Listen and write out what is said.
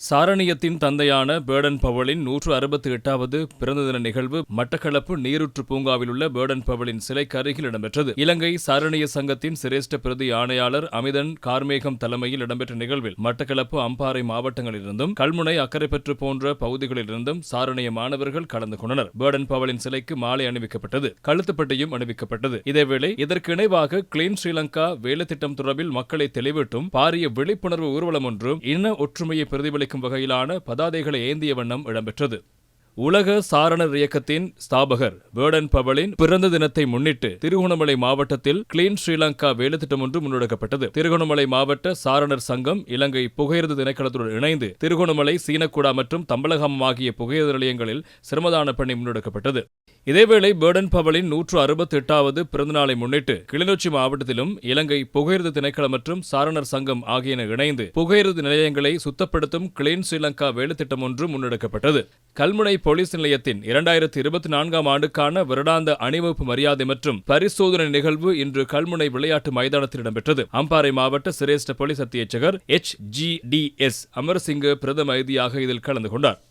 சாரணியத்தின் தந்தையான பேர்டன் பவலின் 168வது பிறந்த தின நிகழ்வு மட்டக்களப்பு நீரூற்று பூங்காவில் உள்ள பேர்டன் பவலின் சிலைக்கு அருகில் இடம்பெற்றது. இலங்கை சாரணிய சங்கத்தின் சிரேஷ்ட பிரதி ஆணையாளர் அமிதன் கார்மேகம் தலைமையில் இடம்பெற்ற நிகழ்வில் மட்டக்களப்பு அம்பாறை மாவட்டங்களிலிருந்தும் கல்முனை அக்கரைப்பற்று போன்ற பகுதிகளிலிருந்தும் சாரணிய மாணவர்கள் கலந்து கொண்டனர். பேர்டன் பவலின் சிலைக்கு மாலை அணிவிக்கப்பட்டது, கழுத்துப்பட்டியும் அணிவிக்கப்பட்டது. இதேவேளை இதற்கு இணைவாக கிளீன் ஸ்ரீலங்கா வேலை திட்டம் தொடர்பில் மக்களை தெளிவூட்டும் பாரிய விழிப்புணர்வு ஊர்வலம் ஒன்றும் இன ஒற்றுமையை பிரதிபலிக்கும் வகையிலான பதாதைகளை ஏந்திய வண்ணம் இடம்பெற்றது. உலக சாரணர் இயக்கத்தின் ஸ்தாபகர் பேர்டன் பவலின் பிறந்த தினத்தை முன்னிட்டு திருகோணமலை மாவட்டத்தில் கிளீன் ஸ்ரீலங்கா வேலைத்திட்டம் ஒன்று முன்னெடுக்கப்பட்டது. திருகோணமலை மாவட்ட சாரணர் சங்கம் இலங்கை புகையிரத திணைக்களத்துடன் இணைந்து திருகோணமலை, சீனக்குடா மற்றும் தம்பலகம் ஆகிய புகையிரத நிலையங்களில் சிரமதான பணி முன்னெடுக்கப்பட்டது. இதேவேளை பேர்டன் பவலின் 168வது பிறந்தநாளை முன்னிட்டு கிளிநொச்சி மாவட்டத்திலும் இலங்கை புகையிரத திணைக்களம் மற்றும் சாரணர் சங்கம் ஆகியன இணைந்து புகையிரத நிலையங்களை சுத்தப்படுத்தும் கிளீன் ஸ்ரீலங்கா வேலைத்திட்டம் ஒன்று முன்னெடுக்கப்பட்டது. கல்முனை போலீஸ் நிலையத்தின் 2024ஆம் ஆண்டுக்கான வருடாந்த அணிவகுப்பு மரியாதை மற்றும் பரிசோதனை நிகழ்வு இன்று கல்முனை விளையாட்டு மைதானத்தில் இடம்பெற்றது. அம்பாறை மாவட்ட சிரேஷ்ட போலீஸ் அத்தியட்சகர் HGDS அமர்சிங்க பிரதம அதிதியாக இதில் கலந்து கொண்டார்.